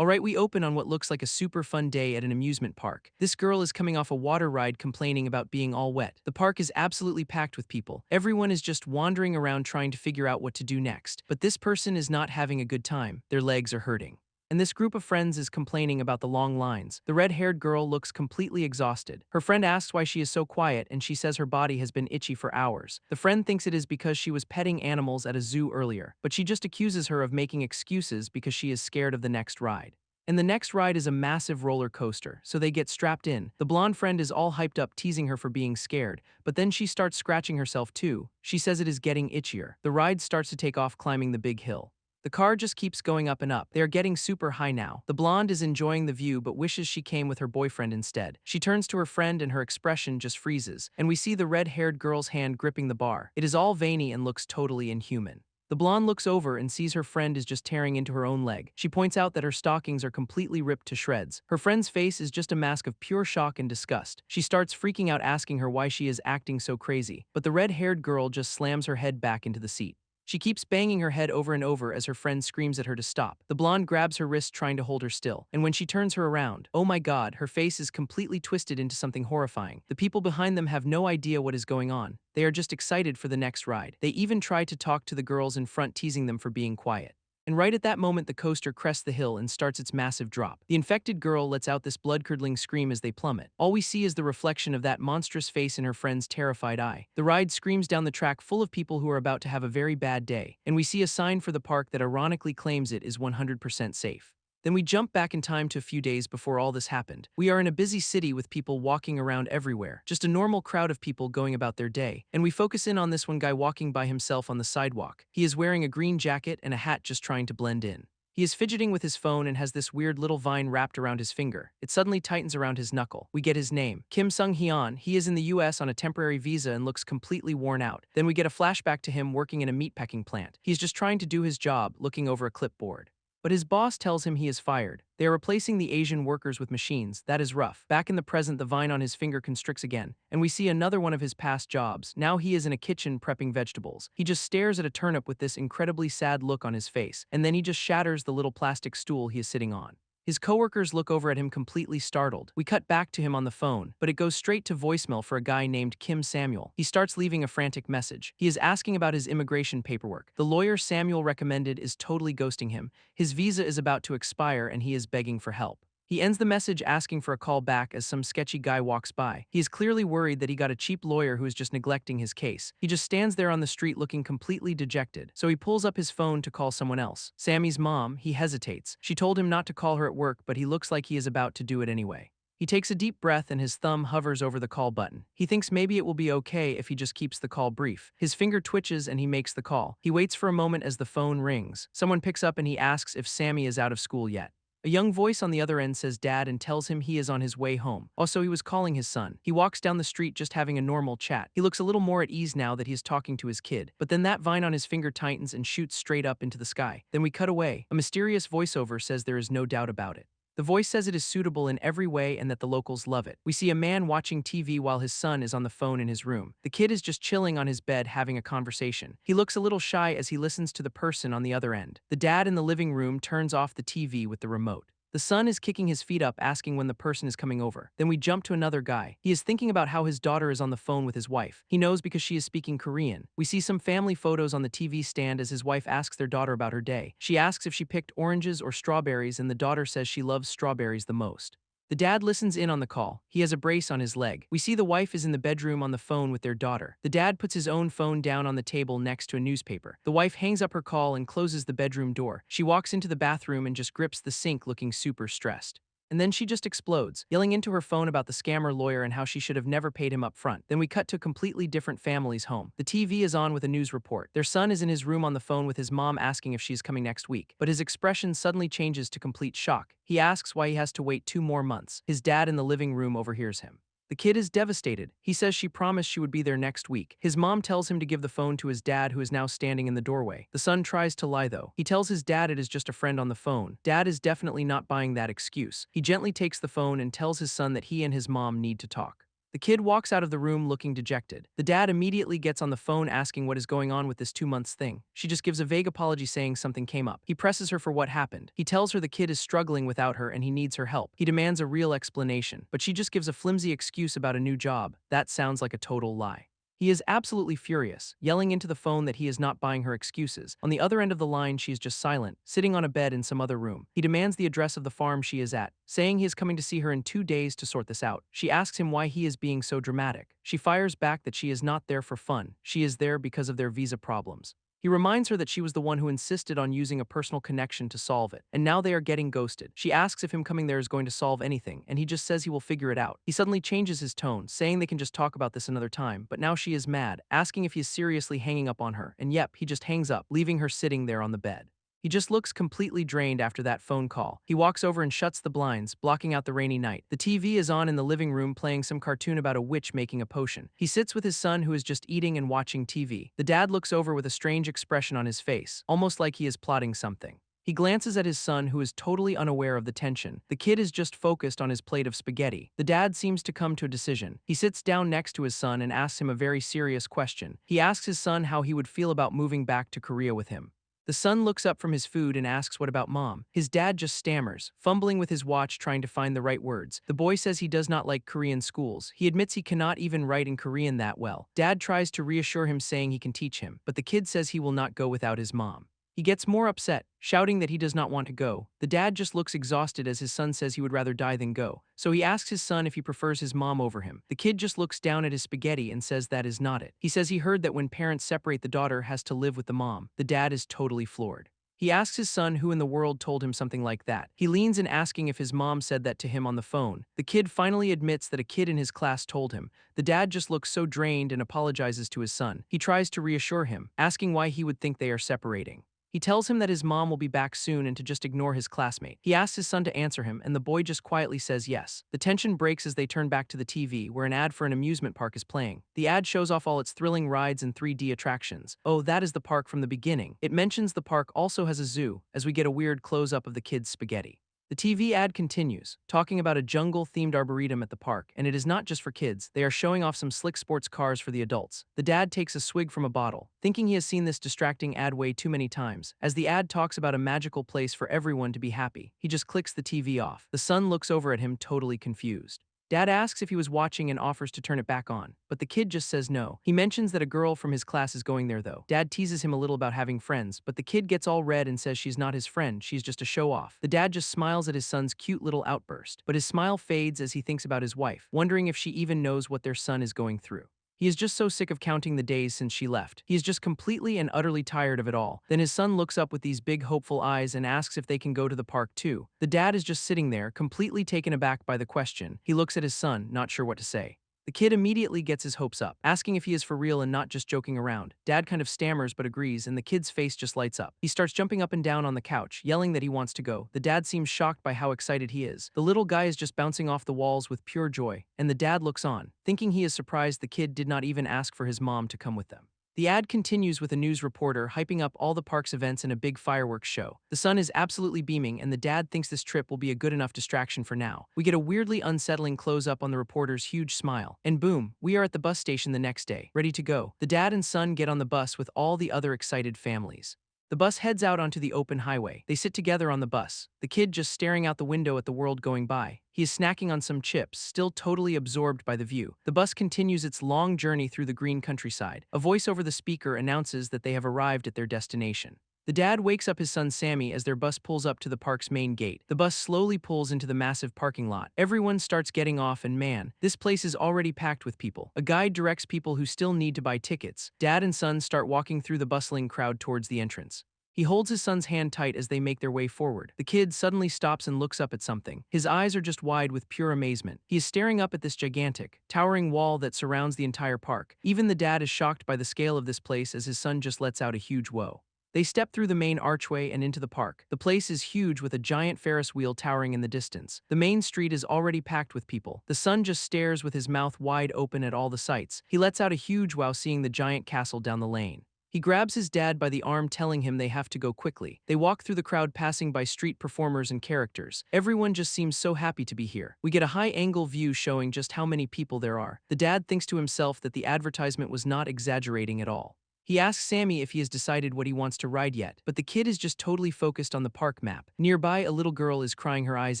Alright, we open on what looks like a super fun day at an amusement park. This girl is coming off a water ride complaining about being all wet. The park is absolutely packed with people. Everyone is just wandering around trying to figure out what to do next. But this person is not having a good time. Their legs are hurting. And this group of friends is complaining about the long lines. The red-haired girl looks completely exhausted. Her friend asks why she is so quiet and she says her body has been itchy for hours. The friend thinks it is because she was petting animals at a zoo earlier, but she just accuses her of making excuses because she is scared of the next ride. And the next ride is a massive roller coaster, so they get strapped in. The blonde friend is all hyped up teasing her for being scared, but then she starts scratching herself too. She says it is getting itchier. The ride starts to take off climbing the big hill. The car just keeps going up and up. They are getting super high now. The blonde is enjoying the view but wishes she came with her boyfriend instead. She turns to her friend and her expression just freezes, and we see the red-haired girl's hand gripping the bar. It is all veiny and looks totally inhuman. The blonde looks over and sees her friend is just tearing into her own leg. She points out that her stockings are completely ripped to shreds. Her friend's face is just a mask of pure shock and disgust. She starts freaking out asking her why she is acting so crazy, but the red-haired girl just slams her head back into the seat. She keeps banging her head over and over as her friend screams at her to stop. The blonde grabs her wrist trying to hold her still, and when she turns her around, oh my god, her face is completely twisted into something horrifying. The people behind them have no idea what is going on. They are just excited for the next ride. They even try to talk to the girls in front, teasing them for being quiet. And right at that moment, the coaster crests the hill and starts its massive drop. The infected girl lets out this blood-curdling scream as they plummet. All we see is the reflection of that monstrous face in her friend's terrified eye. The ride screams down the track full of people who are about to have a very bad day, and we see a sign for the park that ironically claims it is 100% safe. Then we jump back in time to a few days before all this happened. We are in a busy city with people walking around everywhere, just a normal crowd of people going about their day, and we focus in on this one guy walking by himself on the sidewalk. He is wearing a green jacket and a hat just trying to blend in. He is fidgeting with his phone and has this weird little vine wrapped around his finger. It suddenly tightens around his knuckle. We get his name, Kim Sung-hyun. He is in the US on a temporary visa and looks completely worn out. Then we get a flashback to him working in a meatpacking plant. He's just trying to do his job, looking over a clipboard. But his boss tells him he is fired. They are replacing the Asian workers with machines. That is rough. Back in the present, the vine on his finger constricts again, and we see another one of his past jobs. Now he is in a kitchen prepping vegetables. He just stares at a turnip with this incredibly sad look on his face, and then he just shatters the little plastic stool he is sitting on. His coworkers look over at him completely startled. We cut back to him on the phone, but it goes straight to voicemail for a guy named Kim Samuel. He starts leaving a frantic message. He is asking about his immigration paperwork. The lawyer Samuel recommended is totally ghosting him. His visa is about to expire and he is begging for help. He ends the message asking for a call back as some sketchy guy walks by. He is clearly worried that he got a cheap lawyer who is just neglecting his case. He just stands there on the street looking completely dejected, so he pulls up his phone to call someone else. Sammy's mom. He hesitates. She told him not to call her at work, but he looks like he is about to do it anyway. He takes a deep breath and his thumb hovers over the call button. He thinks maybe it will be okay if he just keeps the call brief. His finger twitches and he makes the call. He waits for a moment as the phone rings. Someone picks up and he asks if Sammy is out of school yet. A young voice on the other end says dad and tells him he is on his way home. Also, he was calling his son. He walks down the street just having a normal chat. He looks a little more at ease now that he is talking to his kid. But then that vine on his finger tightens and shoots straight up into the sky. Then we cut away. A mysterious voiceover says there is no doubt about it. The voice says it is suitable in every way and that the locals love it. We see a man watching TV while his son is on the phone in his room. The kid is just chilling on his bed having a conversation. He looks a little shy as he listens to the person on the other end. The dad in the living room turns off the TV with the remote. The son is kicking his feet up asking when the person is coming over. Then we jump to another guy. He is thinking about how his daughter is on the phone with his wife. He knows because she is speaking Korean. We see some family photos on the TV stand as his wife asks their daughter about her day. She asks if she picked oranges or strawberries and the daughter says she loves strawberries the most. The dad listens in on the call. He has a brace on his leg. We see the wife is in the bedroom on the phone with their daughter. The dad puts his own phone down on the table next to a newspaper. The wife hangs up her call and closes the bedroom door. She walks into the bathroom and just grips the sink looking super stressed. And then she just explodes, yelling into her phone about the scammer lawyer and how she should have never paid him up front. Then we cut to a completely different family's home. The TV is on with a news report. Their son is in his room on the phone with his mom asking if she's coming next week. But his expression suddenly changes to complete shock. He asks why he has to wait 2 more months. His dad in the living room overhears him. The kid is devastated. He says she promised she would be there next week. His mom tells him to give the phone to his dad who is now standing in the doorway. The son tries to lie though. He tells his dad it is just a friend on the phone. Dad is definitely not buying that excuse. He gently takes the phone and tells his son that he and his mom need to talk. The kid walks out of the room looking dejected. The dad immediately gets on the phone asking what is going on with this 2 months thing. She just gives a vague apology saying something came up. He presses her for what happened. He tells her the kid is struggling without her and he needs her help. He demands a real explanation, but she just gives a flimsy excuse about a new job. That sounds like a total lie. He is absolutely furious, yelling into the phone that he is not buying her excuses. On the other end of the line, she is just silent, sitting on a bed in some other room. He demands the address of the farm she is at, saying he is coming to see her in 2 days to sort this out. She asks him why he is being so dramatic. She fires back that she is not there for fun. She is there because of their visa problems. He reminds her that she was the one who insisted on using a personal connection to solve it, and now they are getting ghosted. She asks if him coming there is going to solve anything, and he just says he will figure it out. He suddenly changes his tone, saying they can just talk about this another time, but now she is mad, asking if he is seriously hanging up on her, and yep, he just hangs up, leaving her sitting there on the bed. He just looks completely drained after that phone call. He walks over and shuts the blinds, blocking out the rainy night. The TV is on in the living room playing some cartoon about a witch making a potion. He sits with his son who is just eating and watching TV. The dad looks over with a strange expression on his face, almost like he is plotting something. He glances at his son who is totally unaware of the tension. The kid is just focused on his plate of spaghetti. The dad seems to come to a decision. He sits down next to his son and asks him a very serious question. He asks his son how he would feel about moving back to Korea with him. The son looks up from his food and asks what about mom. His dad just stammers, fumbling with his watch trying to find the right words. The boy says he does not like Korean schools. He admits he cannot even write in Korean that well. Dad tries to reassure him saying he can teach him, but the kid says he will not go without his mom. He gets more upset, shouting that he does not want to go. The dad just looks exhausted as his son says he would rather die than go. So he asks his son if he prefers his mom over him. The kid just looks down at his spaghetti and says that is not it. He says he heard that when parents separate, the daughter has to live with the mom. The dad is totally floored. He asks his son who in the world told him something like that. He leans in asking if his mom said that to him on the phone. The kid finally admits that a kid in his class told him. The dad just looks so drained and apologizes to his son. He tries to reassure him, asking why he would think they are separating. He tells him that his mom will be back soon and to just ignore his classmate. He asks his son to answer him, and the boy just quietly says yes. The tension breaks as they turn back to the TV, where an ad for an amusement park is playing. The ad shows off all its thrilling rides and 3D attractions. Oh, that is the park from the beginning. It mentions the park also has a zoo, as we get a weird close-up of the kid's spaghetti. The TV ad continues, talking about a jungle-themed arboretum at the park, and it is not just for kids. They are showing off some slick sports cars for the adults. The dad takes a swig from a bottle, thinking he has seen this distracting ad way too many times. As the ad talks about a magical place for everyone to be happy, he just clicks the TV off. The son looks over at him totally confused. Dad asks if he was watching and offers to turn it back on, but the kid just says no. He mentions that a girl from his class is going there though. Dad teases him a little about having friends, but the kid gets all red and says she's not his friend, she's just a show-off. The dad just smiles at his son's cute little outburst, but his smile fades as he thinks about his wife, wondering if she even knows what their son is going through. He is just so sick of counting the days since she left. He is just completely and utterly tired of it all. Then his son looks up with these big hopeful eyes and asks if they can go to the park too. The dad is just sitting there, completely taken aback by the question. He looks at his son, not sure what to say. The kid immediately gets his hopes up, asking if he is for real and not just joking around. Dad kind of stammers but agrees, and the kid's face just lights up. He starts jumping up and down on the couch, yelling that he wants to go. The dad seems shocked by how excited he is. The little guy is just bouncing off the walls with pure joy, and the dad looks on, thinking he is surprised the kid did not even ask for his mom to come with them. The ad continues with a news reporter hyping up all the park's events in a big fireworks show. The son is absolutely beaming, and the dad thinks this trip will be a good enough distraction for now. We get a weirdly unsettling close-up on the reporter's huge smile. And boom, we are at the bus station the next day, ready to go. The dad and son get on the bus with all the other excited families. The bus heads out onto the open highway. They sit together on the bus, the kid just staring out the window at the world going by. He is snacking on some chips, still totally absorbed by the view. The bus continues its long journey through the green countryside. A voice over the speaker announces that they have arrived at their destination. The dad wakes up his son Sammy as their bus pulls up to the park's main gate. The bus slowly pulls into the massive parking lot. Everyone starts getting off and man, this place is already packed with people. A guide directs people who still need to buy tickets. Dad and son start walking through the bustling crowd towards the entrance. He holds his son's hand tight as they make their way forward. The kid suddenly stops and looks up at something. His eyes are just wide with pure amazement. He is staring up at this gigantic, towering wall that surrounds the entire park. Even the dad is shocked by the scale of this place as his son just lets out a huge whoa. They step through the main archway and into the park. The place is huge with a giant Ferris wheel towering in the distance. The main street is already packed with people. The son just stares with his mouth wide open at all the sights. He lets out a huge wow seeing the giant castle down the lane. He grabs his dad by the arm, telling him they have to go quickly. They walk through the crowd, passing by street performers and characters. Everyone just seems so happy to be here. We get a high-angle view showing just how many people there are. The dad thinks to himself that the advertisement was not exaggerating at all. He asks Sammy if he has decided what he wants to ride yet, but the kid is just totally focused on the park map. Nearby, a little girl is crying her eyes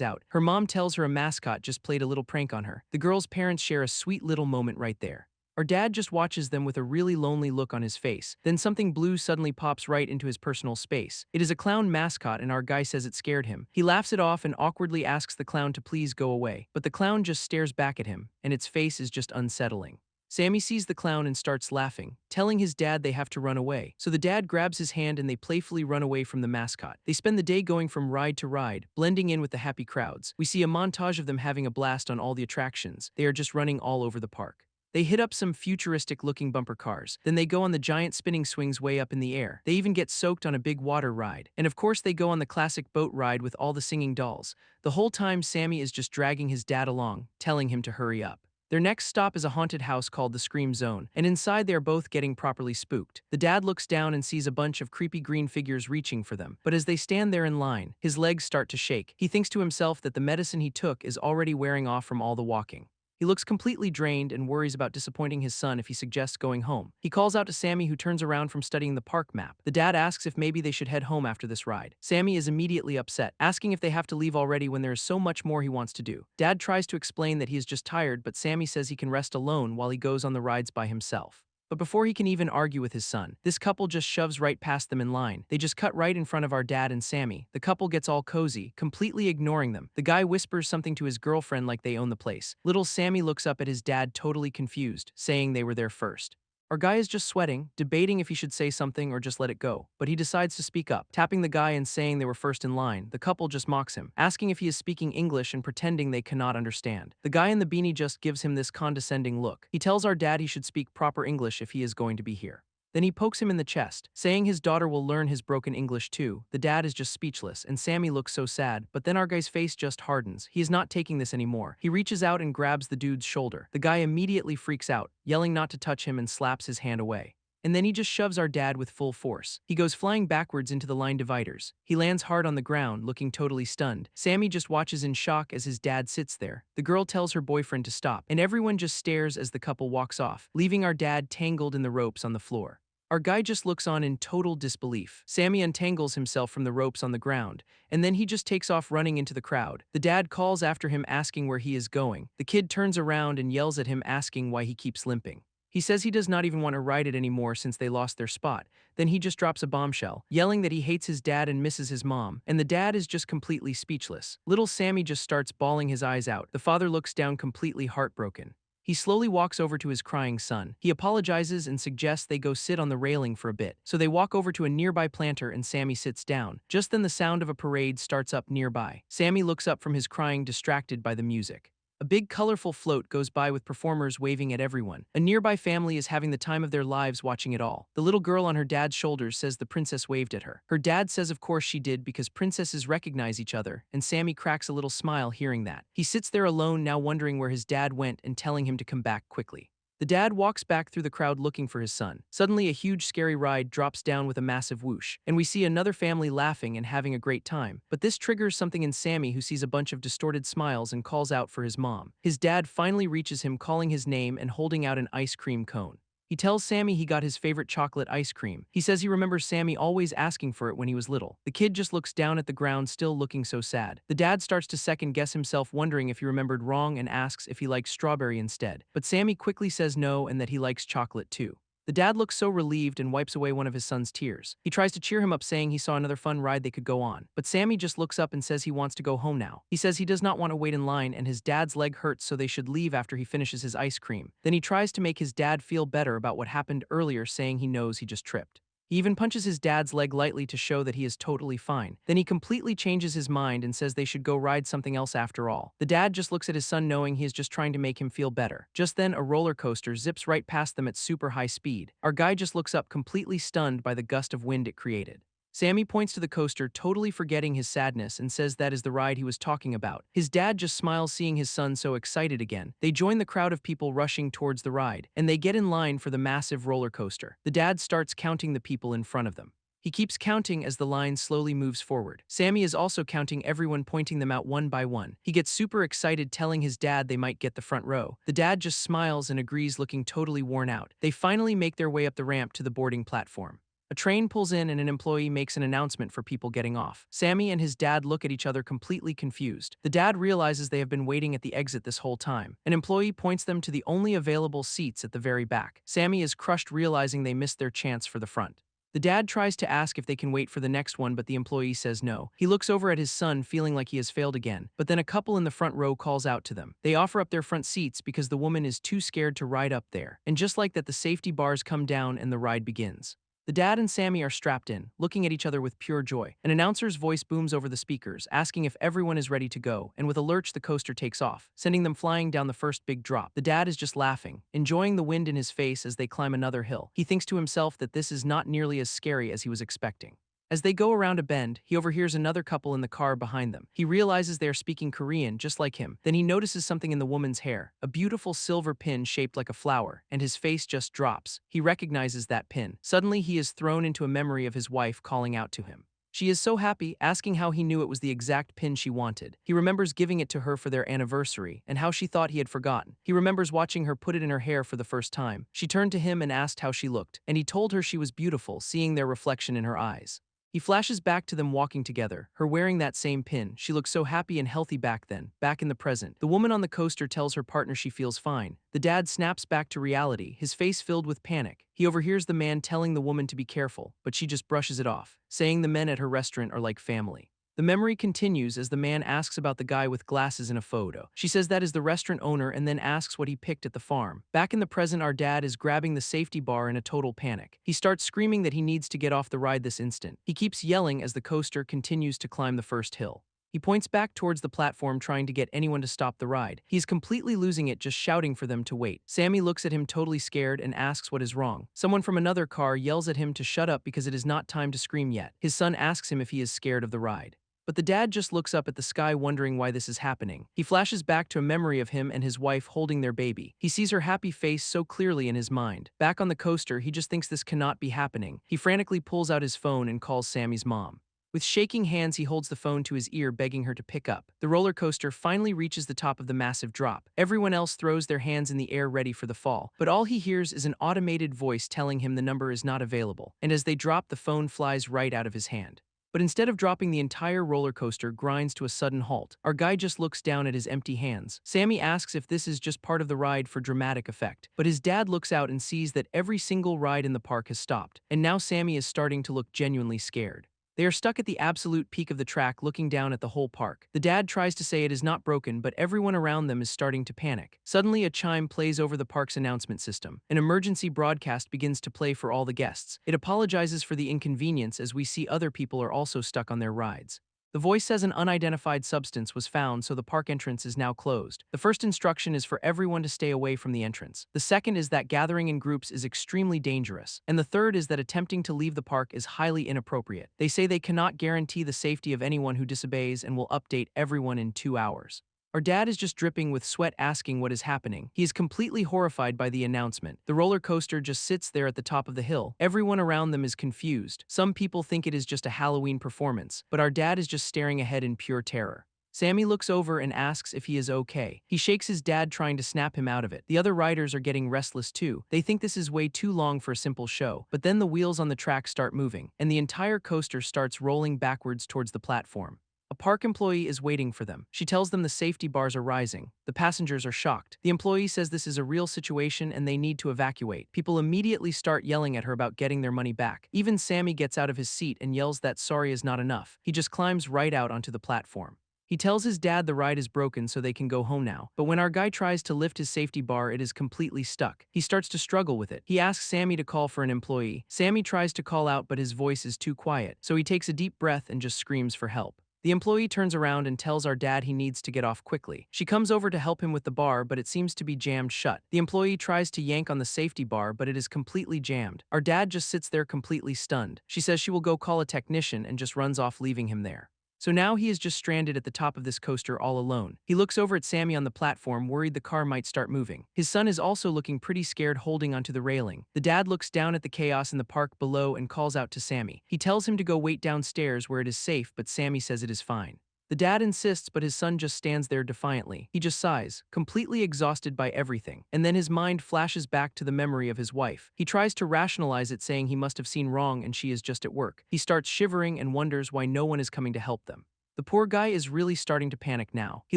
out. Her mom tells her a mascot just played a little prank on her. The girl's parents share a sweet little moment right there. Our dad just watches them with a really lonely look on his face. Then something blue suddenly pops right into his personal space. It is a clown mascot, and our guy says it scared him. He laughs it off and awkwardly asks the clown to please go away. But the clown just stares back at him, and its face is just unsettling. Sammy sees the clown and starts laughing, telling his dad they have to run away. So the dad grabs his hand and they playfully run away from the mascot. They spend the day going from ride to ride, blending in with the happy crowds. We see a montage of them having a blast on all the attractions. They are just running all over the park. They hit up some futuristic-looking bumper cars. Then they go on the giant spinning swings way up in the air. They even get soaked on a big water ride. And of course they go on the classic boat ride with all the singing dolls. The whole time Sammy is just dragging his dad along, telling him to hurry up. Their next stop is a haunted house called the Scream Zone, and inside they are both getting properly spooked. The dad looks down and sees a bunch of creepy green figures reaching for them, but as they stand there in line, his legs start to shake. He thinks to himself that the medicine he took is already wearing off from all the walking. He looks completely drained and worries about disappointing his son if he suggests going home. He calls out to Sammy, who turns around from studying the park map. The dad asks if maybe they should head home after this ride. Sammy is immediately upset, asking if they have to leave already when there is so much more he wants to do. Dad tries to explain that he is just tired, but Sammy says he can rest alone while he goes on the rides by himself. But before he can even argue with his son, this couple just shoves right past them in line. They just cut right in front of our dad and Sammy. The couple gets all cozy, completely ignoring them. The guy whispers something to his girlfriend like they own the place. Little Sammy looks up at his dad totally confused, saying they were there first. Our guy is just sweating, debating if he should say something or just let it go. But he decides to speak up, tapping the guy and saying they were first in line. The couple just mocks him, asking if he is speaking English and pretending they cannot understand. The guy in the beanie just gives him this condescending look. He tells our dad he should speak proper English if he is going to be here. Then he pokes him in the chest, saying his daughter will learn his broken English too. The dad is just speechless, and Sammy looks so sad, but then our guy's face just hardens. He is not taking this anymore. He reaches out and grabs the dude's shoulder. The guy immediately freaks out, yelling not to touch him and slaps his hand away. And then he just shoves our dad with full force. He goes flying backwards into the line dividers. He lands hard on the ground, looking totally stunned. Sammy just watches in shock as his dad sits there. The girl tells her boyfriend to stop, and everyone just stares as the couple walks off, leaving our dad tangled in the ropes on the floor. Our guy just looks on in total disbelief. Sammy untangles himself from the ropes on the ground, and then he just takes off running into the crowd. The dad calls after him asking where he is going. The kid turns around and yells at him asking why he keeps limping. He says he does not even want to ride it anymore since they lost their spot. Then he just drops a bombshell, yelling that he hates his dad and misses his mom, and the dad is just completely speechless. Little Sammy just starts bawling his eyes out. The father looks down completely heartbroken. He slowly walks over to his crying son. He apologizes and suggests they go sit on the railing for a bit. So they walk over to a nearby planter and Sammy sits down. Just then the sound of a parade starts up nearby. Sammy looks up from his crying, distracted by the music. A big colorful float goes by with performers waving at everyone. A nearby family is having the time of their lives watching it all. The little girl on her dad's shoulders says the princess waved at her. Her dad says of course she did because princesses recognize each other, and Sammy cracks a little smile hearing that. He sits there alone now wondering where his dad went and telling him to come back quickly. The dad walks back through the crowd looking for his son. Suddenly, a huge scary ride drops down with a massive whoosh, and we see another family laughing and having a great time. But this triggers something in Sammy, who sees a bunch of distorted smiles and calls out for his mom. His dad finally reaches him, calling his name and holding out an ice cream cone. He tells Sammy he got his favorite chocolate ice cream. He says he remembers Sammy always asking for it when he was little. The kid just looks down at the ground, still looking so sad. The dad starts to second guess himself, wondering if he remembered wrong, and asks if he likes strawberry instead. But Sammy quickly says no and that he likes chocolate too. The dad looks so relieved and wipes away one of his son's tears. He tries to cheer him up, saying he saw another fun ride they could go on. But Sammy just looks up and says he wants to go home now. He says he does not want to wait in line and his dad's leg hurts, so they should leave after he finishes his ice cream. Then he tries to make his dad feel better about what happened earlier, saying he knows he just tripped. He even punches his dad's leg lightly to show that he is totally fine. Then he completely changes his mind and says they should go ride something else after all. The dad just looks at his son, knowing he is just trying to make him feel better. Just then, a roller coaster zips right past them at super high speed. Our guy just looks up, completely stunned by the gust of wind it created. Sammy points to the coaster, totally forgetting his sadness, and says that is the ride he was talking about. His dad just smiles seeing his son so excited again. They join the crowd of people rushing towards the ride, and they get in line for the massive roller coaster. The dad starts counting the people in front of them. He keeps counting as the line slowly moves forward. Sammy is also counting everyone, pointing them out one by one. He gets super excited, telling his dad they might get the front row. The dad just smiles and agrees, looking totally worn out. They finally make their way up the ramp to the boarding platform. A train pulls in and an employee makes an announcement for people getting off. Sammy and his dad look at each other, completely confused. The dad realizes they have been waiting at the exit this whole time. An employee points them to the only available seats at the very back. Sammy is crushed, realizing they missed their chance for the front. The dad tries to ask if they can wait for the next one, but the employee says no. He looks over at his son, feeling like he has failed again, but then a couple in the front row calls out to them. They offer up their front seats because the woman is too scared to ride up there. And just like that, the safety bars come down and the ride begins. The dad and Sammy are strapped in, looking at each other with pure joy. An announcer's voice booms over the speakers, asking if everyone is ready to go, and with a lurch the coaster takes off, sending them flying down the first big drop. The dad is just laughing, enjoying the wind in his face as they climb another hill. He thinks to himself that this is not nearly as scary as he was expecting. As they go around a bend, he overhears another couple in the car behind them. He realizes they are speaking Korean, just like him. Then he notices something in the woman's hair, a beautiful silver pin shaped like a flower, and his face just drops. He recognizes that pin. Suddenly, he is thrown into a memory of his wife calling out to him. She is so happy, asking how he knew it was the exact pin she wanted. He remembers giving it to her for their anniversary, and how she thought he had forgotten. He remembers watching her put it in her hair for the first time. She turned to him and asked how she looked, and he told her she was beautiful, seeing their reflection in her eyes. He flashes back to them walking together, her wearing that same pin. She looks so happy and healthy back then, back in the present. The woman on the coaster tells her partner she feels fine. The dad snaps back to reality, his face filled with panic. He overhears the man telling the woman to be careful, but she just brushes it off, saying the men at her restaurant are like family. The memory continues as the man asks about the guy with glasses in a photo. She says that is the restaurant owner and then asks what he picked at the farm. Back in the present, our dad is grabbing the safety bar in a total panic. He starts screaming that he needs to get off the ride this instant. He keeps yelling as the coaster continues to climb the first hill. He points back towards the platform, trying to get anyone to stop the ride. He's completely losing it, just shouting for them to wait. Sammy looks at him totally scared and asks what is wrong. Someone from another car yells at him to shut up because it is not time to scream yet. His son asks him if he is scared of the ride. But the dad just looks up at the sky, wondering why this is happening. He flashes back to a memory of him and his wife holding their baby. He sees her happy face so clearly in his mind. Back on the coaster, he just thinks this cannot be happening. He frantically pulls out his phone and calls Sammy's mom. With shaking hands, he holds the phone to his ear, begging her to pick up. The roller coaster finally reaches the top of the massive drop. Everyone else throws their hands in the air, ready for the fall. But all he hears is an automated voice telling him the number is not available. And as they drop, the phone flies right out of his hand. But instead of dropping, the entire roller coaster grinds to a sudden halt. Our guy just looks down at his empty hands. Sammy asks if this is just part of the ride for dramatic effect. But his dad looks out and sees that every single ride in the park has stopped. And now Sammy is starting to look genuinely scared. They are stuck at the absolute peak of the track, looking down at the whole park. The dad tries to say it is not broken, but everyone around them is starting to panic. Suddenly, a chime plays over the park's announcement system. An emergency broadcast begins to play for all the guests. It apologizes for the inconvenience, as we see other people are also stuck on their rides. The voice says an unidentified substance was found, so the park entrance is now closed. The first instruction is for everyone to stay away from the entrance. The second is that gathering in groups is extremely dangerous. And the third is that attempting to leave the park is highly inappropriate. They say they cannot guarantee the safety of anyone who disobeys and will update everyone in 2 hours. Our dad is just dripping with sweat, asking what is happening. He is completely horrified by the announcement. The roller coaster just sits there at the top of the hill. Everyone around them is confused. Some people think it is just a Halloween performance, but our dad is just staring ahead in pure terror. Sammy looks over and asks if he is okay. He shakes his dad, trying to snap him out of it. The other riders are getting restless too. They think this is way too long for a simple show. But then the wheels on the track start moving, and the entire coaster starts rolling backwards towards the platform. A park employee is waiting for them. She tells them the safety bars are rising. The passengers are shocked. The employee says this is a real situation and they need to evacuate. People immediately start yelling at her about getting their money back. Even Sammy gets out of his seat and yells that sorry is not enough. He just climbs right out onto the platform. He tells his dad the ride is broken so they can go home now. But when our guy tries to lift his safety bar, it is completely stuck. He starts to struggle with it. He asks Sammy to call for an employee. Sammy tries to call out, but his voice is too quiet. So he takes a deep breath and just screams for help. The employee turns around and tells our dad he needs to get off quickly. She comes over to help him with the bar, but it seems to be jammed shut. The employee tries to yank on the safety bar, but it is completely jammed. Our dad just sits there completely stunned. She says she will go call a technician and just runs off, leaving him there. So now he is just stranded at the top of this coaster all alone. He looks over at Sammy on the platform, worried the car might start moving. His son is also looking pretty scared, holding onto the railing. The dad looks down at the chaos in the park below and calls out to Sammy. He tells him to go wait downstairs where it is safe, but Sammy says it is fine. The dad insists, but his son just stands there defiantly. He just sighs, completely exhausted by everything, and then his mind flashes back to the memory of his wife. He tries to rationalize it, saying he must have seen wrong and she is just at work. He starts shivering and wonders why no one is coming to help them. The poor guy is really starting to panic now. He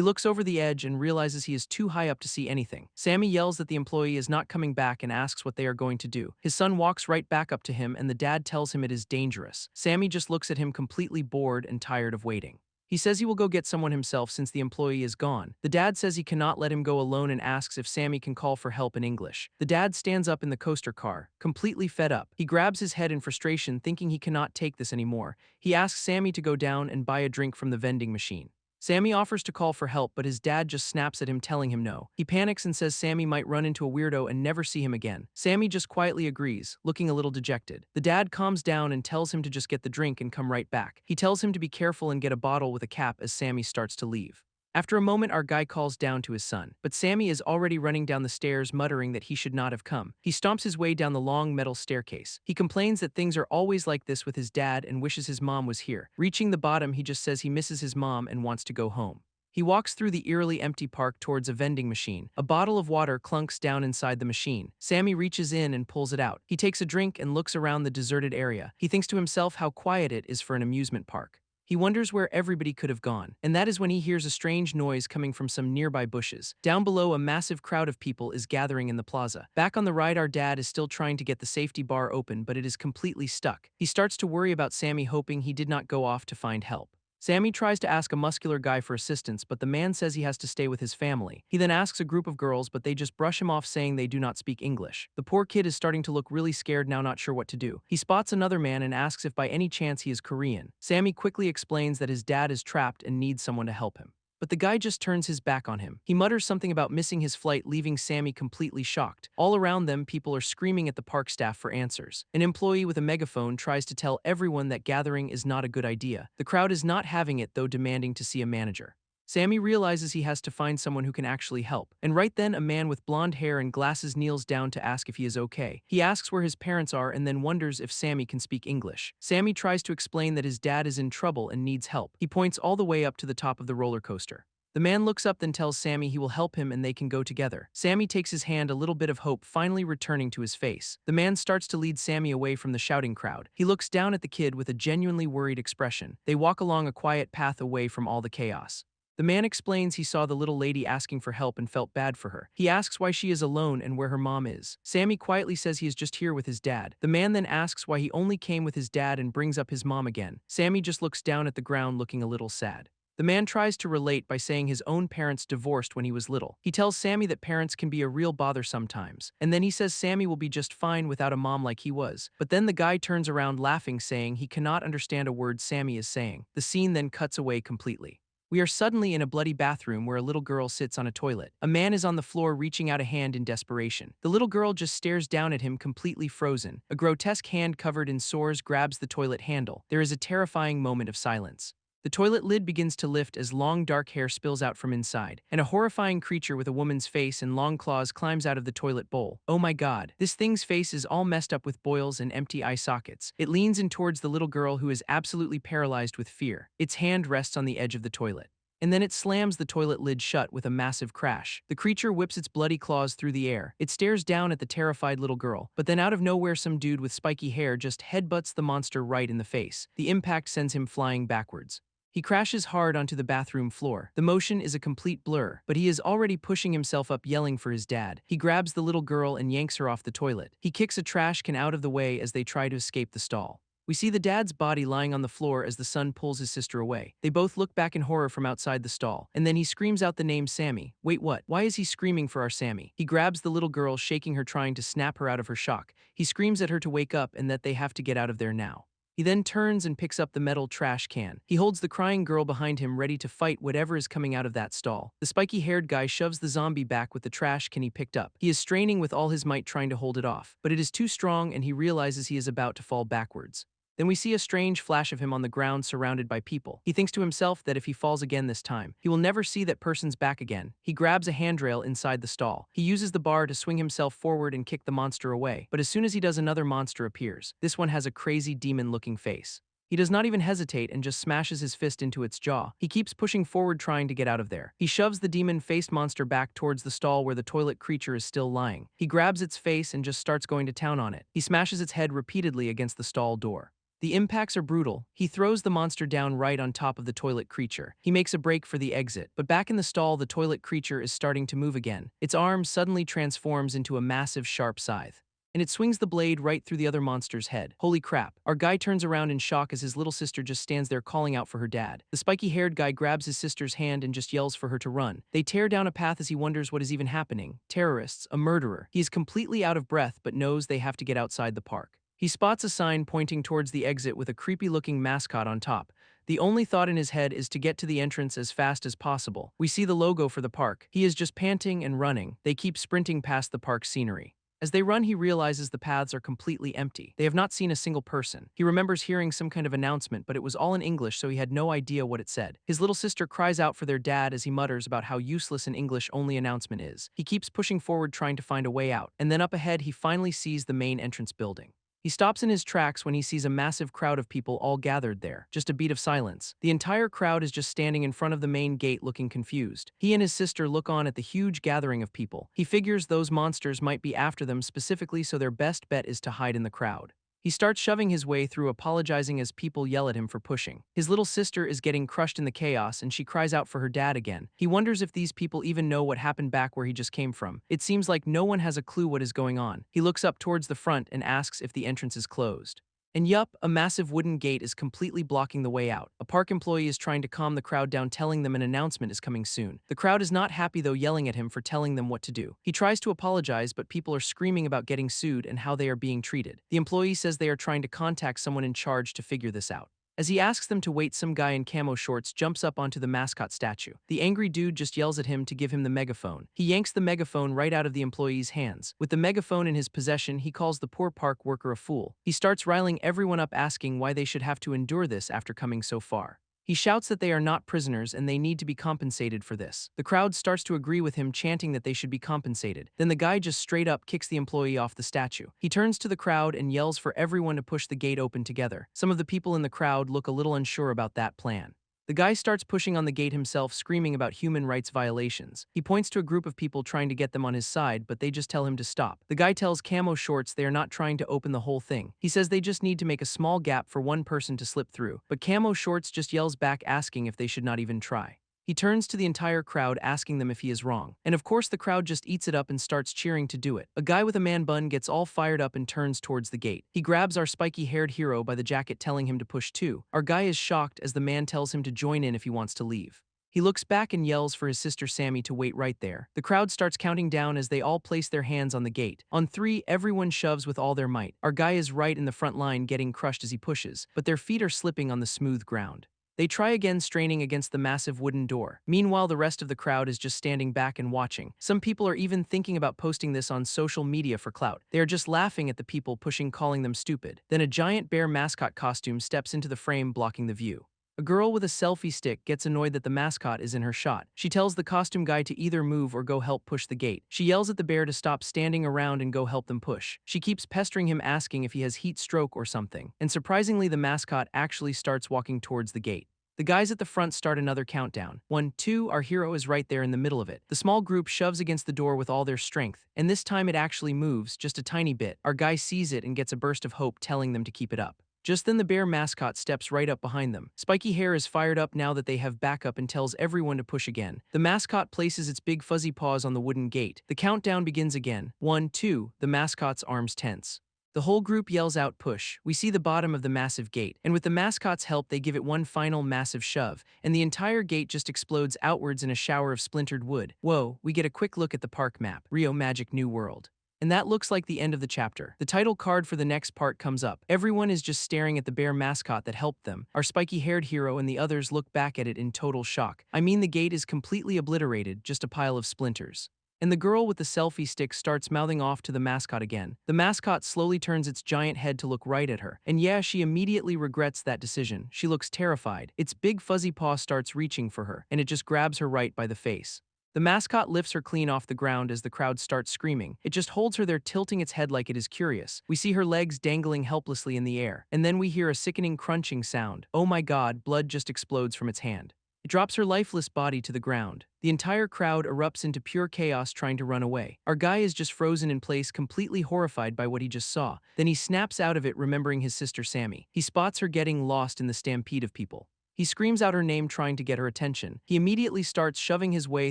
looks over the edge and realizes he is too high up to see anything. Sammy yells that the employee is not coming back and asks what they are going to do. His son walks right back up to him and the dad tells him it is dangerous. Sammy just looks at him, completely bored and tired of waiting. He says he will go get someone himself since the employee is gone. The dad says he cannot let him go alone and asks if Sammy can call for help in English. The dad stands up in the coaster car, completely fed up. He grabs his head in frustration, thinking he cannot take this anymore. He asks Sammy to go down and buy a drink from the vending machine. Sammy offers to call for help, but his dad just snaps at him, telling him no. He panics and says Sammy might run into a weirdo and never see him again. Sammy just quietly agrees, looking a little dejected. The dad calms down and tells him to just get the drink and come right back. He tells him to be careful and get a bottle with a cap as Sammy starts to leave. After a moment, our guy calls down to his son, but Sammy is already running down the stairs, muttering that he should not have come. He stomps his way down the long metal staircase. He complains that things are always like this with his dad and wishes his mom was here. Reaching the bottom, he just says he misses his mom and wants to go home. He walks through the eerily empty park towards a vending machine. A bottle of water clunks down inside the machine. Sammy reaches in and pulls it out. He takes a drink and looks around the deserted area. He thinks to himself how quiet it is for an amusement park. He wonders where everybody could have gone, and that is when he hears a strange noise coming from some nearby bushes. Down below, a massive crowd of people is gathering in the plaza. Back on the ride, our dad is still trying to get the safety bar open, but it is completely stuck. He starts to worry about Sammy, hoping he did not go off to find help. Sammy tries to ask a muscular guy for assistance, but the man says he has to stay with his family. He then asks a group of girls, but they just brush him off, saying they do not speak English. The poor kid is starting to look really scared now, not sure what to do. He spots another man and asks if by any chance he is Korean. Sammy quickly explains that his dad is trapped and needs someone to help him. But the guy just turns his back on him. He mutters something about missing his flight, leaving Sammy completely shocked. All around them, people are screaming at the park staff for answers. An employee with a megaphone tries to tell everyone that gathering is not a good idea. The crowd is not having it, though, demanding to see a manager. Sammy realizes he has to find someone who can actually help. And right then, a man with blonde hair and glasses kneels down to ask if he is okay. He asks where his parents are and then wonders if Sammy can speak English. Sammy tries to explain that his dad is in trouble and needs help. He points all the way up to the top of the roller coaster. The man looks up, then tells Sammy he will help him and they can go together. Sammy takes his hand, a little bit of hope finally returning to his face. The man starts to lead Sammy away from the shouting crowd. He looks down at the kid with a genuinely worried expression. They walk along a quiet path away from all the chaos. The man explains he saw the little lady asking for help and felt bad for her. He asks why she is alone and where her mom is. Sammy quietly says he is just here with his dad. The man then asks why he only came with his dad and brings up his mom again. Sammy just looks down at the ground, looking a little sad. The man tries to relate by saying his own parents divorced when he was little. He tells Sammy that parents can be a real bother sometimes, and then he says Sammy will be just fine without a mom like he was. But then the guy turns around laughing, saying he cannot understand a word Sammy is saying. The scene then cuts away completely. We are suddenly in a bloody bathroom where a little girl sits on a toilet. A man is on the floor reaching out a hand in desperation. The little girl just stares down at him, completely frozen. A grotesque hand covered in sores grabs the toilet handle. There is a terrifying moment of silence. The toilet lid begins to lift as long dark hair spills out from inside, and a horrifying creature with a woman's face and long claws climbs out of the toilet bowl. Oh my god, this thing's face is all messed up with boils and empty eye sockets. It leans in towards the little girl, who is absolutely paralyzed with fear. Its hand rests on the edge of the toilet. And then it slams the toilet lid shut with a massive crash. The creature whips its bloody claws through the air. It stares down at the terrified little girl, but then out of nowhere some dude with spiky hair just headbutts the monster right in the face. The impact sends him flying backwards. He crashes hard onto the bathroom floor. The motion is a complete blur, but he is already pushing himself up, yelling for his dad. He grabs the little girl and yanks her off the toilet. He kicks a trash can out of the way as they try to escape the stall. We see the dad's body lying on the floor as the son pulls his sister away. They both look back in horror from outside the stall, and then he screams out the name Sammy. Wait, what? Why is he screaming for our Sammy? He grabs the little girl, shaking her, trying to snap her out of her shock. He screams at her to wake up and that they have to get out of there now. He then turns and picks up the metal trash can. He holds the crying girl behind him ready to fight whatever is coming out of that stall. The spiky-haired guy shoves the zombie back with the trash can he picked up. He is straining with all his might trying to hold it off, but it is too strong and he realizes he is about to fall backwards. Then we see a strange flash of him on the ground surrounded by people. He thinks to himself that if he falls again this time, he will never see that person's back again. He grabs a handrail inside the stall. He uses the bar to swing himself forward and kick the monster away. But as soon as he does, another monster appears. This one has a crazy demon-looking face. He does not even hesitate and just smashes his fist into its jaw. He keeps pushing forward trying to get out of there. He shoves the demon-faced monster back towards the stall where the toilet creature is still lying. He grabs its face and just starts going to town on it. He smashes its head repeatedly against the stall door. The impacts are brutal. He throws the monster down right on top of the toilet creature. He makes a break for the exit, but back in the stall, the toilet creature is starting to move again. Its arm suddenly transforms into a massive sharp scythe, and it swings the blade right through the other monster's head. Holy crap. Our guy turns around in shock as his little sister just stands there calling out for her dad. The spiky-haired guy grabs his sister's hand and just yells for her to run. They tear down a path as he wonders what is even happening. Terrorists, a murderer. He is completely out of breath but knows they have to get outside the park. He spots a sign pointing towards the exit with a creepy-looking mascot on top. The only thought in his head is to get to the entrance as fast as possible. We see the logo for the park. He is just panting and running. They keep sprinting past the park scenery. As they run, he realizes the paths are completely empty. They have not seen a single person. He remembers hearing some kind of announcement, but it was all in English, so he had no idea what it said. His little sister cries out for their dad as he mutters about how useless an English-only announcement is. He keeps pushing forward trying to find a way out, and then up ahead he finally sees the main entrance building. He stops in his tracks when he sees a massive crowd of people all gathered there. Just a beat of silence. The entire crowd is just standing in front of the main gate looking confused. He and his sister look on at the huge gathering of people. He figures those monsters might be after them specifically, so their best bet is to hide in the crowd. He starts shoving his way through, apologizing as people yell at him for pushing. His little sister is getting crushed in the chaos and she cries out for her dad again. He wonders if these people even know what happened back where he just came from. It seems like no one has a clue what is going on. He looks up towards the front and asks if the entrance is closed. And yup, a massive wooden gate is completely blocking the way out. A park employee is trying to calm the crowd down, telling them an announcement is coming soon. The crowd is not happy though, yelling at him for telling them what to do. He tries to apologize, but people are screaming about getting sued and how they are being treated. The employee says they are trying to contact someone in charge to figure this out. As he asks them to wait, some guy in camo shorts jumps up onto the mascot statue. The angry dude just yells at him to give him the megaphone. He yanks the megaphone right out of the employee's hands. With the megaphone in his possession, he calls the poor park worker a fool. He starts riling everyone up, asking why they should have to endure this after coming so far. He shouts that they are not prisoners and they need to be compensated for this. The crowd starts to agree with him, chanting that they should be compensated. Then the guy just straight up kicks the employee off the statue. He turns to the crowd and yells for everyone to push the gate open together. Some of the people in the crowd look a little unsure about that plan. The guy starts pushing on the gate himself, screaming about human rights violations. He points to a group of people trying to get them on his side, but they just tell him to stop. The guy tells camo shorts they are not trying to open the whole thing. He says they just need to make a small gap for one person to slip through, but camo shorts just yells back, asking if they should not even try. He turns to the entire crowd, asking them if he is wrong. And of course the crowd just eats it up and starts cheering to do it. A guy with a man bun gets all fired up and turns towards the gate. He grabs our spiky-haired hero by the jacket, telling him to push too. Our guy is shocked as the man tells him to join in if he wants to leave. He looks back and yells for his sister Sammy to wait right there. The crowd starts counting down as they all place their hands on the gate. On 3, everyone shoves with all their might. Our guy is right in the front line, getting crushed as he pushes, but their feet are slipping on the smooth ground. They try again, straining against the massive wooden door. Meanwhile, the rest of the crowd is just standing back and watching. Some people are even thinking about posting this on social media for clout. They are just laughing at the people pushing, calling them stupid. Then a giant bear mascot costume steps into the frame, blocking the view. A girl with a selfie stick gets annoyed that the mascot is in her shot. She tells the costume guy to either move or go help push the gate. She yells at the bear to stop standing around and go help them push. She keeps pestering him, asking if he has heat stroke or something. And surprisingly, the mascot actually starts walking towards the gate. The guys at the front start another countdown. 1, 2, our hero is right there in the middle of it. The small group shoves against the door with all their strength, and this time it actually moves, just a tiny bit. Our guy sees it and gets a burst of hope, telling them to keep it up. Just then the bear mascot steps right up behind them. Spiky Hair is fired up now that they have backup and tells everyone to push again. The mascot places its big fuzzy paws on the wooden gate. The countdown begins again. 1, 2, the mascot's arms tense. The whole group yells out push. We see the bottom of the massive gate, and with the mascot's help they give it one final massive shove, and the entire gate just explodes outwards in a shower of splintered wood. Whoa, we get a quick look at the park map. Rio Magic New World. And that looks like the end of the chapter. The title card for the next part comes up. Everyone is just staring at the bear mascot that helped them. Our spiky-haired hero and the others look back at it in total shock. I mean, the gate is completely obliterated, just a pile of splinters. And the girl with the selfie stick starts mouthing off to the mascot again. The mascot slowly turns its giant head to look right at her. And yeah, she immediately regrets that decision. She looks terrified. Its big fuzzy paw starts reaching for her, and it just grabs her right by the face. The mascot lifts her clean off the ground as the crowd starts screaming. It just holds her there, tilting its head like it is curious. We see her legs dangling helplessly in the air, and then we hear a sickening crunching sound. Oh my god, blood just explodes from its hand. It drops her lifeless body to the ground. The entire crowd erupts into pure chaos trying to run away. Our guy is just frozen in place, completely horrified by what he just saw. Then he snaps out of it, remembering his sister Sammy. He spots her getting lost in the stampede of people. He screams out her name, trying to get her attention. He immediately starts shoving his way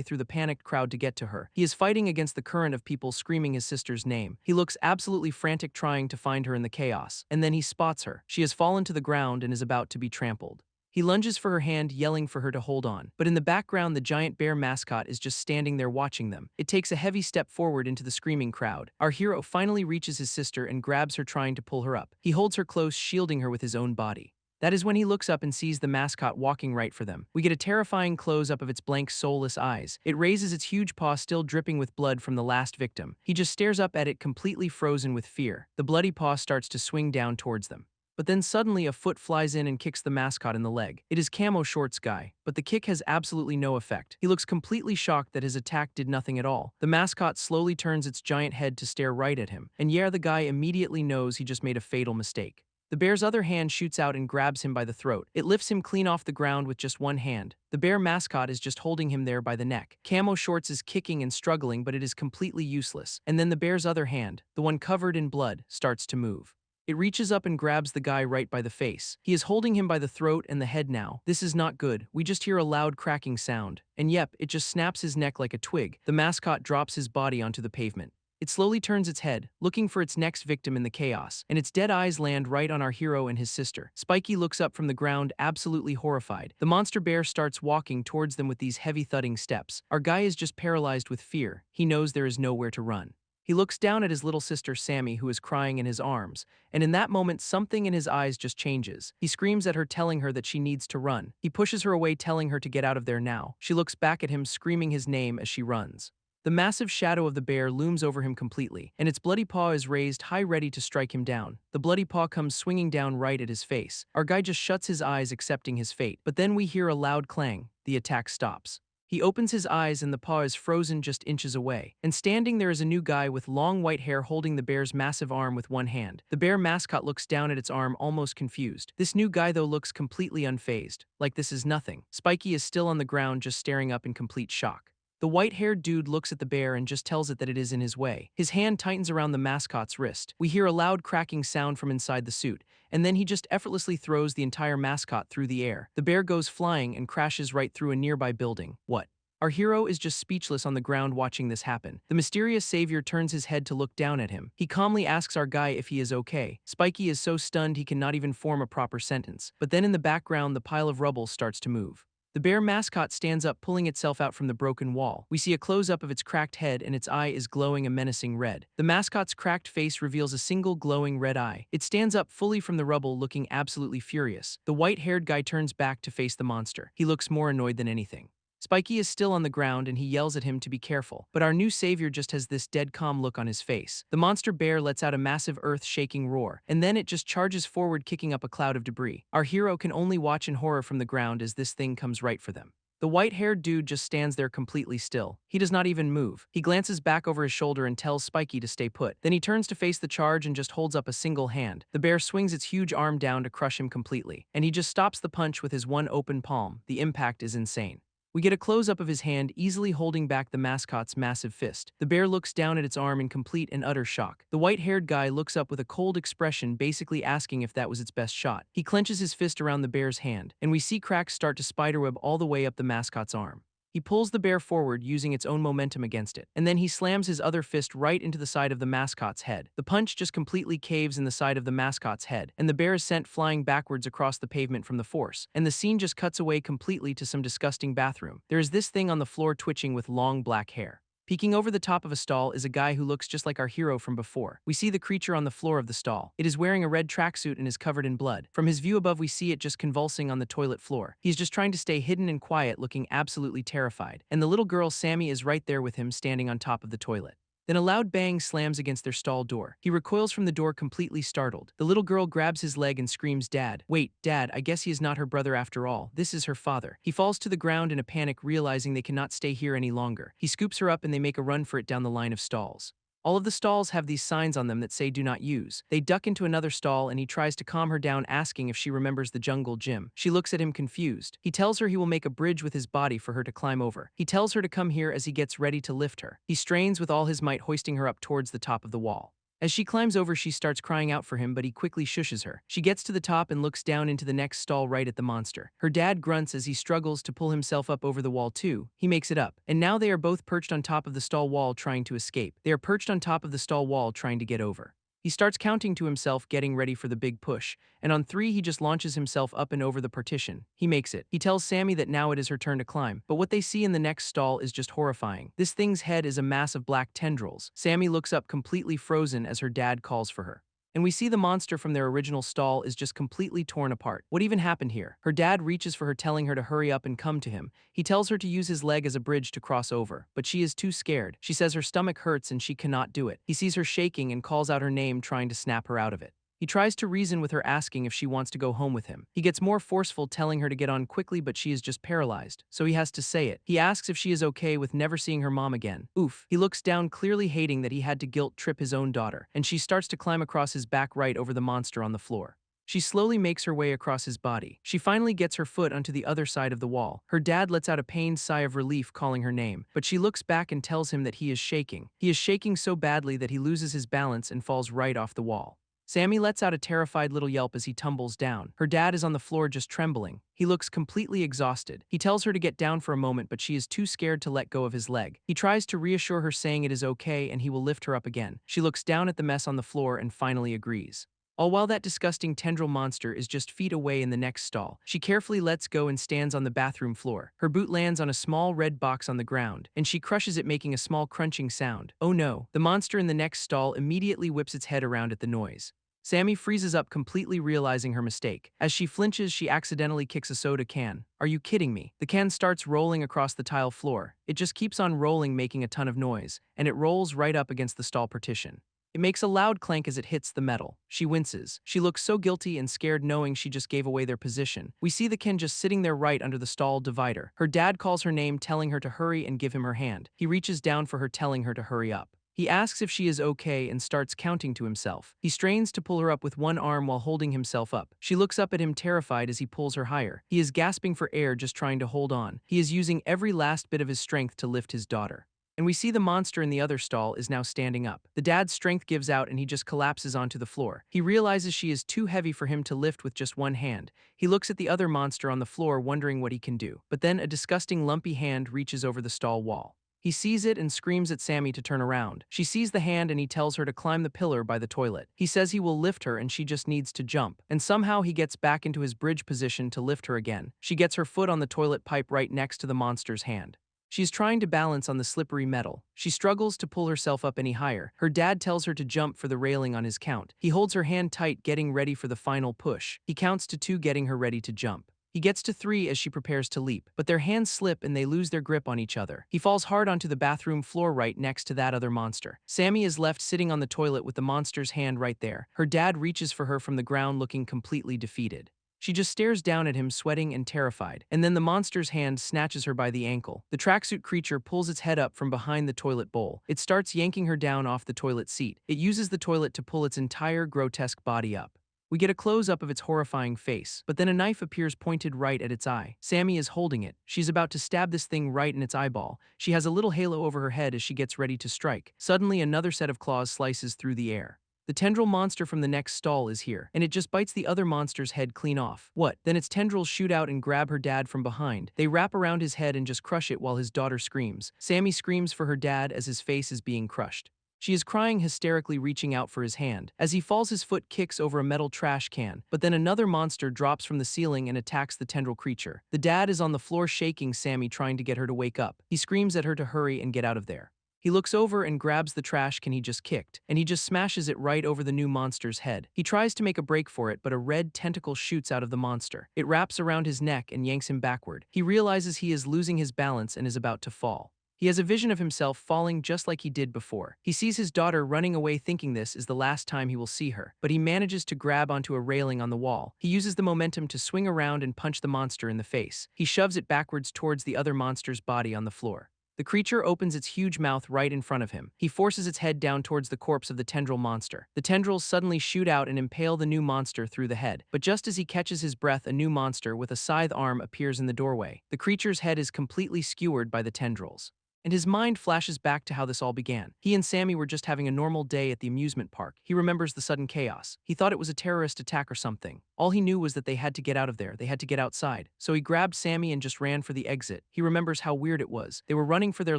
through the panicked crowd to get to her. He is fighting against the current of people screaming his sister's name. He looks absolutely frantic, trying to find her in the chaos. And then he spots her. She has fallen to the ground and is about to be trampled. He lunges for her hand, yelling for her to hold on. But in the background, the giant bear mascot is just standing there watching them. It takes a heavy step forward into the screaming crowd. Our hero finally reaches his sister and grabs her, trying to pull her up. He holds her close, shielding her with his own body. That is when he looks up and sees the mascot walking right for them. We get a terrifying close-up of its blank, soulless eyes. It raises its huge paw, still dripping with blood from the last victim. He just stares up at it, completely frozen with fear. The bloody paw starts to swing down towards them. But then suddenly a foot flies in and kicks the mascot in the leg. It is Camo Shorts guy, but the kick has absolutely no effect. He looks completely shocked that his attack did nothing at all. The mascot slowly turns its giant head to stare right at him. And yeah, the guy immediately knows he just made a fatal mistake. The bear's other hand shoots out and grabs him by the throat. It lifts him clean off the ground with just one hand. The bear mascot is just holding him there by the neck. Camo Shorts is kicking and struggling, but it is completely useless. And then the bear's other hand, the one covered in blood, starts to move. It reaches up and grabs the guy right by the face. He is holding him by the throat and the head now. This is not good. We just hear a loud cracking sound. And yep, it just snaps his neck like a twig. The mascot drops his body onto the pavement. It slowly turns its head, looking for its next victim in the chaos, and its dead eyes land right on our hero and his sister. Spiky looks up from the ground, absolutely horrified. The monster bear starts walking towards them with these heavy thudding steps. Our guy is just paralyzed with fear. He knows there is nowhere to run. He looks down at his little sister Sammy, who is crying in his arms, and in that moment something in his eyes just changes. He screams at her, telling her that she needs to run. He pushes her away, telling her to get out of there now. She looks back at him, screaming his name as she runs. The massive shadow of the bear looms over him completely, and its bloody paw is raised high, ready to strike him down. The bloody paw comes swinging down right at his face. Our guy just shuts his eyes, accepting his fate, but then we hear a loud clang. The attack stops. He opens his eyes and the paw is frozen just inches away. And standing there is a new guy with long white hair, holding the bear's massive arm with one hand. The bear mascot looks down at its arm, almost confused. This new guy, though, looks completely unfazed, like this is nothing. Spiky is still on the ground, just staring up in complete shock. The white-haired dude looks at the bear and just tells it that it is in his way. His hand tightens around the mascot's wrist. We hear a loud cracking sound from inside the suit, and then he just effortlessly throws the entire mascot through the air. The bear goes flying and crashes right through a nearby building. What? Our hero is just speechless on the ground watching this happen. The mysterious savior turns his head to look down at him. He calmly asks our guy if he is okay. Spiky is so stunned he cannot even form a proper sentence. But then in the background, the pile of rubble starts to move. The bear mascot stands up, pulling itself out from the broken wall. We see a close-up of its cracked head, and its eye is glowing a menacing red. The mascot's cracked face reveals a single glowing red eye. It stands up fully from the rubble, looking absolutely furious. The white-haired guy turns back to face the monster. He looks more annoyed than anything. Spiky is still on the ground and he yells at him to be careful, but our new savior just has this dead calm look on his face. The monster bear lets out a massive earth-shaking roar, and then it just charges forward, kicking up a cloud of debris. Our hero can only watch in horror from the ground as this thing comes right for them. The white-haired dude just stands there completely still. He does not even move. He glances back over his shoulder and tells Spiky to stay put. Then he turns to face the charge and just holds up a single hand. The bear swings its huge arm down to crush him completely, and he just stops the punch with his one open palm. The impact is insane. We get a close-up of his hand easily holding back the mascot's massive fist. The bear looks down at its arm in complete and utter shock. The white-haired guy looks up with a cold expression, basically asking if that was its best shot. He clenches his fist around the bear's hand, and we see cracks start to spiderweb all the way up the mascot's arm. He pulls the bear forward, using its own momentum against it, and then he slams his other fist right into the side of the mascot's head. The punch just completely caves in the side of the mascot's head, and the bear is sent flying backwards across the pavement from the force, and the scene just cuts away completely to some disgusting bathroom. There is this thing on the floor twitching with long black hair. Peeking over the top of a stall is a guy who looks just like our hero from before. We see the creature on the floor of the stall. It is wearing a red tracksuit and is covered in blood. From his view above, we see it just convulsing on the toilet floor. He's just trying to stay hidden and quiet, looking absolutely terrified. And the little girl Sammy is right there with him, standing on top of the toilet. Then a loud bang slams against their stall door. He recoils from the door, completely startled. The little girl grabs his leg and screams, "Dad! Wait, Dad, I guess he is not her brother after all. This is her father." He falls to the ground in a panic, realizing they cannot stay here any longer. He scoops her up and they make a run for it down the line of stalls. All of the stalls have these signs on them that say "Do not use." They duck into another stall and he tries to calm her down, asking if she remembers the jungle gym. She looks at him confused. He tells her he will make a bridge with his body for her to climb over. He tells her to come here as he gets ready to lift her. He strains with all his might, hoisting her up towards the top of the wall. As she climbs over, she starts crying out for him, but he quickly shushes her. She gets to the top and looks down into the next stall right at the monster. Her dad grunts as he struggles to pull himself up over the wall too. He makes it up. And now they are both perched on top of the stall wall trying to escape. They are perched on top of the stall wall trying to get over. He starts counting to himself, getting ready for the big push, and on 3 he just launches himself up and over the partition. He makes it. He tells Sammy that now it is her turn to climb, but what they see in the next stall is just horrifying. This thing's head is a mass of black tendrils. Sammy looks up completely frozen as her dad calls for her. And we see the monster from their original stall is just completely torn apart. What even happened here? Her dad reaches for her, telling her to hurry up and come to him. He tells her to use his leg as a bridge to cross over, but she is too scared. She says her stomach hurts and she cannot do it. He sees her shaking and calls out her name, trying to snap her out of it. He tries to reason with her, asking if she wants to go home with him. He gets more forceful, telling her to get on quickly, but she is just paralyzed, so he has to say it. He asks if she is okay with never seeing her mom again. Oof. He looks down, clearly hating that he had to guilt trip his own daughter, and she starts to climb across his back right over the monster on the floor. She slowly makes her way across his body. She finally gets her foot onto the other side of the wall. Her dad lets out a pained sigh of relief, calling her name, but she looks back and tells him that he is shaking. He is shaking so badly that he loses his balance and falls right off the wall. Sammy lets out a terrified little yelp as he tumbles down. Her dad is on the floor just trembling. He looks completely exhausted. He tells her to get down for a moment, but she is too scared to let go of his leg. He tries to reassure her, saying it is okay and he will lift her up again. She looks down at the mess on the floor and finally agrees. All while that disgusting tendril monster is just feet away in the next stall, she carefully lets go and stands on the bathroom floor. Her boot lands on a small red box on the ground, and she crushes it, making a small crunching sound. Oh no! The monster in the next stall immediately whips its head around at the noise. Sammy freezes up, completely realizing her mistake. As she flinches, she accidentally kicks a soda can. Are you kidding me? The can starts rolling across the tile floor. It just keeps on rolling, making a ton of noise, and it rolls right up against the stall partition. It makes a loud clank as it hits the metal. She winces. She looks so guilty and scared, knowing she just gave away their position. We see the can just sitting there right under the stall divider. Her dad calls her name, telling her to hurry and give him her hand. He reaches down for her, telling her to hurry up. He asks if she is okay and starts counting to himself. He strains to pull her up with one arm while holding himself up. She looks up at him, terrified, as he pulls her higher. He is gasping for air, just trying to hold on. He is using every last bit of his strength to lift his daughter. And we see the monster in the other stall is now standing up. The dad's strength gives out and he just collapses onto the floor. He realizes she is too heavy for him to lift with just one hand. He looks at the other monster on the floor, wondering what he can do. But then a disgusting lumpy hand reaches over the stall wall. He sees it and screams at Sammy to turn around. She sees the hand and he tells her to climb the pillar by the toilet. He says he will lift her and she just needs to jump. And somehow he gets back into his bridge position to lift her again. She gets her foot on the toilet pipe right next to the monster's hand. She is trying to balance on the slippery metal. She struggles to pull herself up any higher. Her dad tells her to jump for the railing on his count. He holds her hand tight, getting ready for the final push. He counts to 2, getting her ready to jump. He gets to 3 as she prepares to leap, but their hands slip and they lose their grip on each other. He falls hard onto the bathroom floor right next to that other monster. Sammy is left sitting on the toilet with the monster's hand right there. Her dad reaches for her from the ground, looking completely defeated. She just stares down at him, sweating and terrified, and then the monster's hand snatches her by the ankle. The tracksuit creature pulls its head up from behind the toilet bowl. It starts yanking her down off the toilet seat. It uses the toilet to pull its entire grotesque body up. We get a close-up of its horrifying face, but then a knife appears pointed right at its eye. Sammy is holding it. She's about to stab this thing right in its eyeball. She has a little halo over her head as she gets ready to strike. Suddenly, another set of claws slices through the air. The tendril monster from the next stall is here, and it just bites the other monster's head clean off. What? Then its tendrils shoot out and grab her dad from behind. They wrap around his head and just crush it while his daughter screams. Sammy screams for her dad as his face is being crushed. She is crying hysterically, reaching out for his hand. As he falls, his foot kicks over a metal trash can, but then another monster drops from the ceiling and attacks the tendril creature. The dad is on the floor shaking Sammy, trying to get her to wake up. He screams at her to hurry and get out of there. He looks over and grabs the trash can he just kicked, and he just smashes it right over the new monster's head. He tries to make a break for it, but a red tentacle shoots out of the monster. It wraps around his neck and yanks him backward. He realizes he is losing his balance and is about to fall. He has a vision of himself falling just like he did before. He sees his daughter running away thinking this is the last time he will see her, but he manages to grab onto a railing on the wall. He uses the momentum to swing around and punch the monster in the face. He shoves it backwards towards the other monster's body on the floor. The creature opens its huge mouth right in front of him. He forces its head down towards the corpse of the tendril monster. The tendrils suddenly shoot out and impale the new monster through the head. But just as he catches his breath, a new monster with a scythe arm appears in the doorway. The creature's head is completely skewered by the tendrils. And his mind flashes back to how this all began. He and Sammy were just having a normal day at the amusement park. He remembers the sudden chaos. He thought it was a terrorist attack or something. All he knew was that they had to get out of there. They had to get outside. So he grabbed Sammy and just ran for the exit. He remembers how weird it was. They were running for their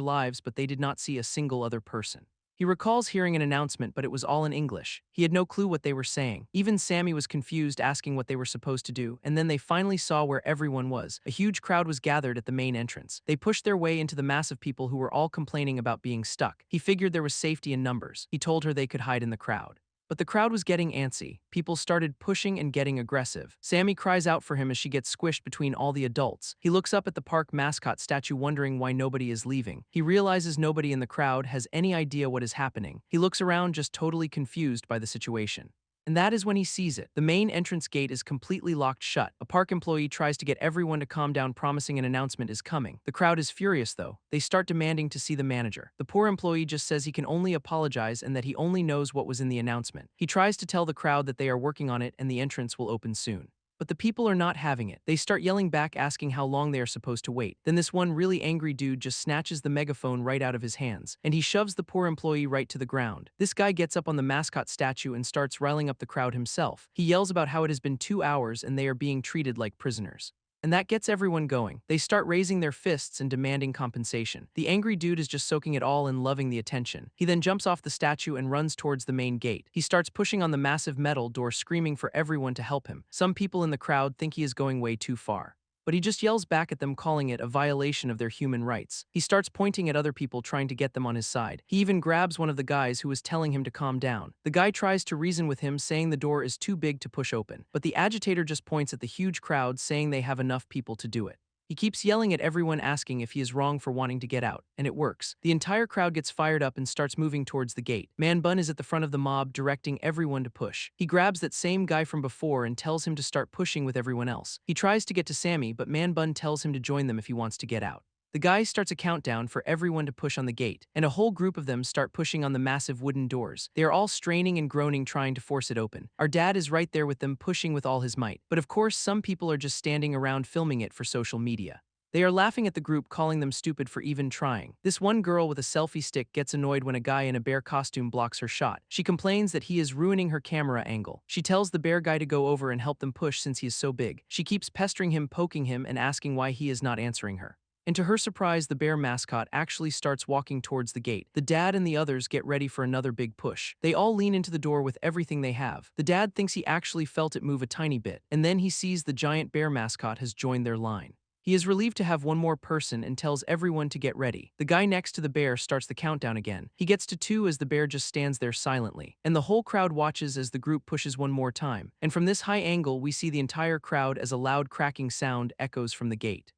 lives, but they did not see a single other person. He recalls hearing an announcement, but it was all in English. He had no clue what they were saying. Even Sammy was confused, asking what they were supposed to do, and then they finally saw where everyone was. A huge crowd was gathered at the main entrance. They pushed their way into the mass of people who were all complaining about being stuck. He figured there was safety in numbers. He told her they could hide in the crowd. But the crowd was getting antsy. People started pushing and getting aggressive. Sammy cries out for him as she gets squished between all the adults. He looks up at the park mascot statue wondering why nobody is leaving. He realizes nobody in the crowd has any idea what is happening. He looks around just totally confused by the situation. And that is when he sees it. The main entrance gate is completely locked shut. A park employee tries to get everyone to calm down, promising an announcement is coming. The crowd is furious though. They start demanding to see the manager. The poor employee just says he can only apologize and that he only knows what was in the announcement. He tries to tell the crowd that they are working on it and the entrance will open soon. But the people are not having it. They start yelling back, asking how long they are supposed to wait. Then this one really angry dude just snatches the megaphone right out of his hands, and he shoves the poor employee right to the ground. This guy gets up on the mascot statue and starts riling up the crowd himself. He yells about how it has been 2 hours and they are being treated like prisoners. And that gets everyone going. They start raising their fists and demanding compensation. The angry dude is just soaking it all in, loving the attention. He then jumps off the statue and runs towards the main gate. He starts pushing on the massive metal door, screaming for everyone to help him. Some people in the crowd think he is going way too far, but he just yells back at them, calling it a violation of their human rights. He starts pointing at other people, trying to get them on his side. He even grabs one of the guys who was telling him to calm down. The guy tries to reason with him, saying the door is too big to push open, but the agitator just points at the huge crowd, saying they have enough people to do it. He keeps yelling at everyone, asking if he is wrong for wanting to get out, and it works. The entire crowd gets fired up and starts moving towards the gate. Man Bun is at the front of the mob, directing everyone to push. He grabs that same guy from before and tells him to start pushing with everyone else. He tries to get to Sammy, but Man Bun tells him to join them if he wants to get out. The guy starts a countdown for everyone to push on the gate, and a whole group of them start pushing on the massive wooden doors. They are all straining and groaning, trying to force it open. Our dad is right there with them, pushing with all his might. But of course, some people are just standing around filming it for social media. They are laughing at the group, calling them stupid for even trying. This one girl with a selfie stick gets annoyed when a guy in a bear costume blocks her shot. She complains that he is ruining her camera angle. She tells the bear guy to go over and help them push since he is so big. She keeps pestering him, poking him, and asking why he is not answering her. And to her surprise, the bear mascot actually starts walking towards the gate. The dad and the others get ready for another big push. They all lean into the door with everything they have. The dad thinks he actually felt it move a tiny bit, and then he sees the giant bear mascot has joined their line. He is relieved to have one more person and tells everyone to get ready. The guy next to the bear starts the countdown again. He gets to 2 as the bear just stands there silently, and the whole crowd watches as the group pushes one more time. And from this high angle, we see the entire crowd as a loud cracking sound echoes from the gate.